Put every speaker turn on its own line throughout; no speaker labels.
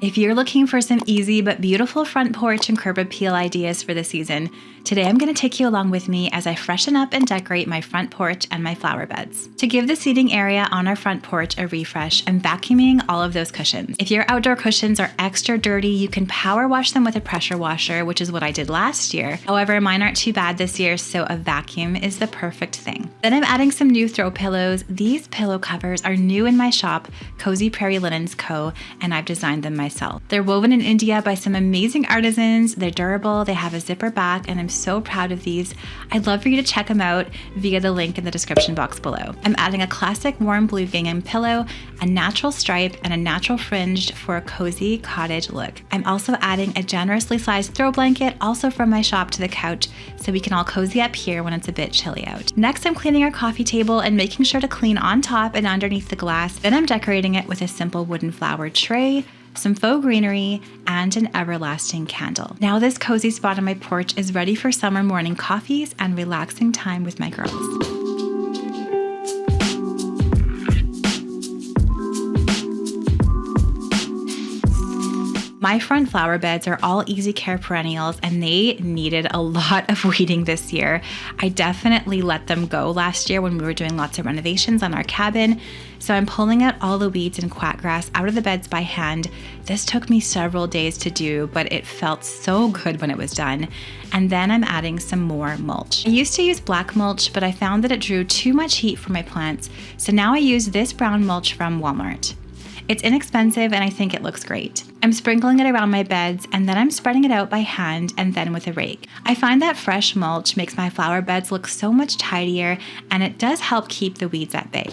If you're looking for some easy but beautiful front porch and curb appeal ideas for the season, today I'm going to take you along with me as I freshen up and decorate my front porch and my flower beds. To give the seating area on our front porch a refresh, I'm vacuuming all of those cushions. If your outdoor cushions are extra dirty, you can power wash them with a pressure washer, which is what I did last year. However, mine aren't too bad this year, so a vacuum is the perfect thing. Then I'm adding some new throw pillows. These pillow covers are new in my shop, Cozy Prairie Linens Co., and I've designed them myself. They're woven in India by some amazing artisans. They're durable, they have a zipper back, and I'm so proud of these. I'd love for you to check them out via the link in the description box below. I'm adding a classic warm blue gingham pillow, a natural stripe, and a natural fringe for a cozy cottage look. I'm also adding a generously sized throw blanket, also from my shop, to the couch, so we can all cozy up here when it's a bit chilly out. Next, I'm cleaning our coffee table and making sure to clean on top and underneath the glass. Then I'm decorating it with a simple wooden flower tray, some faux greenery, and an everlasting candle. Now this cozy spot on my porch is ready for summer morning coffees and relaxing time with my girls. My front flower beds are all easy care perennials and they needed a lot of weeding this year. I definitely let them go last year when we were doing lots of renovations on our cabin. So I'm pulling out all the weeds and quackgrass out of the beds by hand. This took me several days to do, but it felt so good when it was done. And then I'm adding some more mulch. I used to use black mulch, but I found that it drew too much heat for my plants. So now I use this brown mulch from Walmart. It's inexpensive and I think it looks great. I'm sprinkling it around my beds and then I'm spreading it out by hand and then with a rake. I find that fresh mulch makes my flower beds look so much tidier and it does help keep the weeds at bay.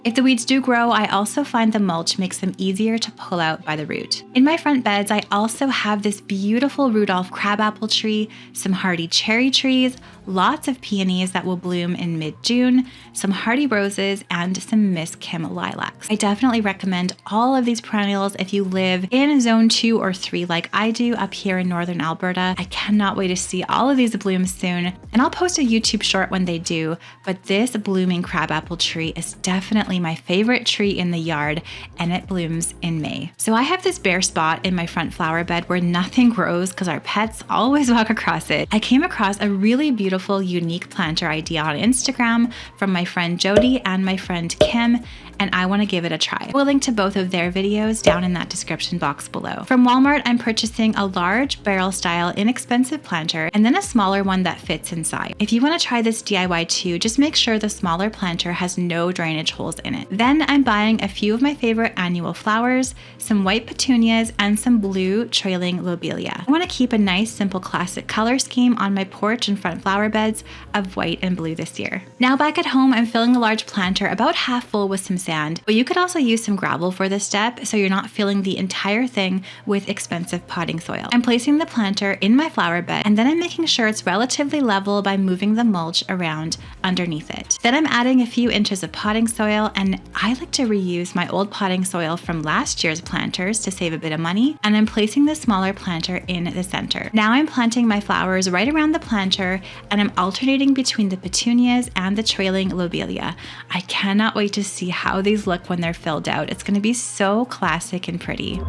If the weeds do grow, I also find the mulch makes them easier to pull out by the root. In my front beds, I also have this beautiful Rudolph crabapple tree, some hardy cherry trees, lots of peonies that will bloom in mid-June, some hardy roses, and some Miss Kim lilacs. I definitely recommend all of these perennials if you live in zone 2 or 3 like I do up here in northern Alberta. I cannot wait to see all of these bloom soon, and I'll post a YouTube short when they do, but this blooming crabapple tree is definitely my favorite tree in the yard, and it blooms in May. So I have this bare spot in my front flower bed where nothing grows because our pets always walk across it. I came across a really beautiful unique planter idea on Instagram from my friend Jody and my friend Kim, and I want to give it a try. We'll link to both of their videos down in that description box below. From Walmart, I'm purchasing a large barrel style inexpensive planter and then a smaller one that fits inside. If you want to try this DIY too, just make sure the smaller planter has no drainage holes in it. Then I'm buying a few of my favorite annual flowers, some white petunias, and some blue trailing lobelia. I want to keep a nice simple classic color scheme on my porch and front flower beds of white and blue this year. Now back at home, I'm filling a large planter about half full with some sand, but you could also use some gravel for this step so you're not filling the entire thing with expensive potting soil. I'm placing the planter in my flower bed and then I'm making sure it's relatively level by moving the mulch around underneath it. Then I'm adding a few inches of potting soil, and I like to reuse my old potting soil from last year's planters to save a bit of money, and I'm placing the smaller planter in the center. Now I'm planting my flowers right around the planter and I'm alternating between the petunias and the trailing lobelia. I cannot wait to see how these look when they're filled out. It's going to be so classic and pretty.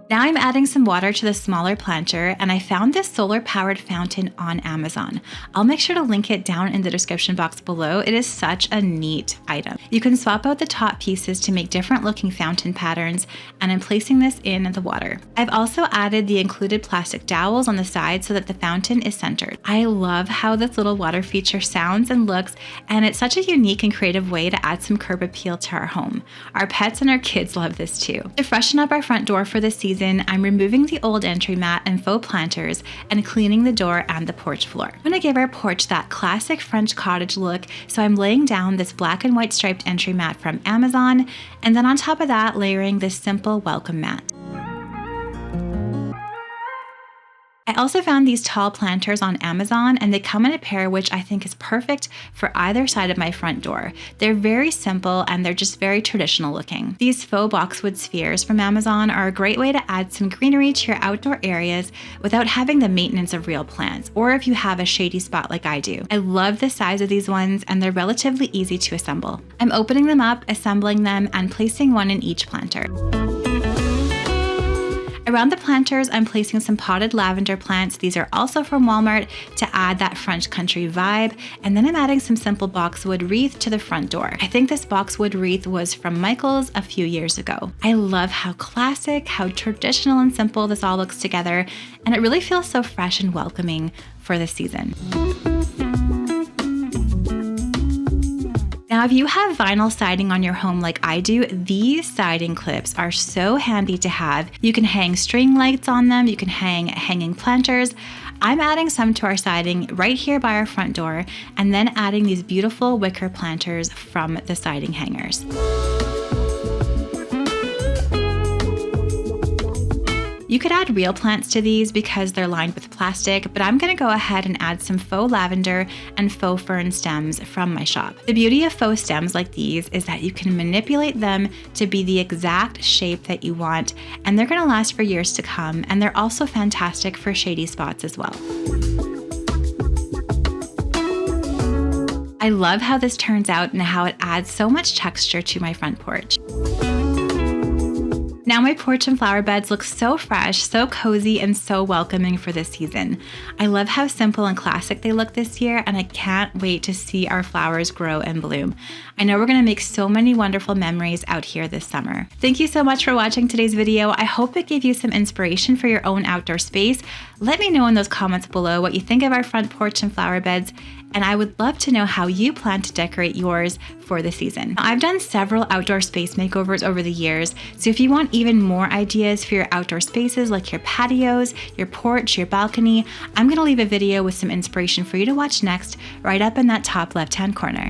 Now I'm adding some water to the smaller planter, and I found this solar-powered fountain on Amazon. I'll make sure to link it down in the description box below. It is such a neat item. You can swap out the top pieces to make different looking fountain patterns, and I'm placing this in the water. I've also added the included plastic dowels on the side so that the fountain is centered. I love how this little water feature sounds and looks, and it's such a unique and creative way to add some curb appeal to our home. Our pets and our kids love this too. To freshen up our front door for the season, I'm removing the old entry mat and faux planters and cleaning the door and the porch floor. I'm going to give our porch that classic French cottage look, so I'm laying down this black and white striped entry mat from Amazon, and then on top of that, layering this simple welcome mat. I I also found these tall planters on Amazon, and they come in a pair which I think is perfect for either side of my front door. They're very simple and they're just very traditional looking. These faux boxwood spheres from Amazon are a great way to add some greenery to your outdoor areas without having the maintenance of real plants, or if you have a shady spot like I do. I love the size of these ones and they're relatively easy to assemble. I'm opening them up, assembling them, and placing one in each planter. Around the planters, I'm placing some potted lavender plants. These are also from Walmart to add that French country vibe. And then I'm adding some simple boxwood wreath to the front door. I think this boxwood wreath was from Michael's a few years ago. I love how classic, how traditional and simple this all looks together, and it really feels so fresh and welcoming for this season. Now, if you have vinyl siding on your home like I do, these siding clips are so handy to have. You can hang string lights on them, you can hang hanging planters. I'm adding some to our siding right here by our front door, and then adding these beautiful wicker planters from the siding hangers. You could add real plants to these because they're lined with plastic, but I'm gonna go ahead and add some faux lavender and faux fern stems from my shop. The beauty of faux stems like these is that you can manipulate them to be the exact shape that you want, and they're gonna last for years to come, and they're also fantastic for shady spots as well. I love how this turns out and how it adds so much texture to my front porch. Now my porch and flower beds look so fresh, so cozy, and so welcoming for this season. I love how simple and classic they look this year, and I can't wait to see our flowers grow and bloom. I know we're gonna make so many wonderful memories out here this summer. Thank you so much for watching today's video. I hope it gave you some inspiration for your own outdoor space. Let me know in those comments below what you think of our front porch and flower beds, and I would love to know how you plan to decorate yours for the season. I've done several outdoor space makeovers over the years, so if you want even more ideas for your outdoor spaces like your patios, your porch, your balcony, I'm gonna leave a video with some inspiration for you to watch next right up in that top left-hand corner.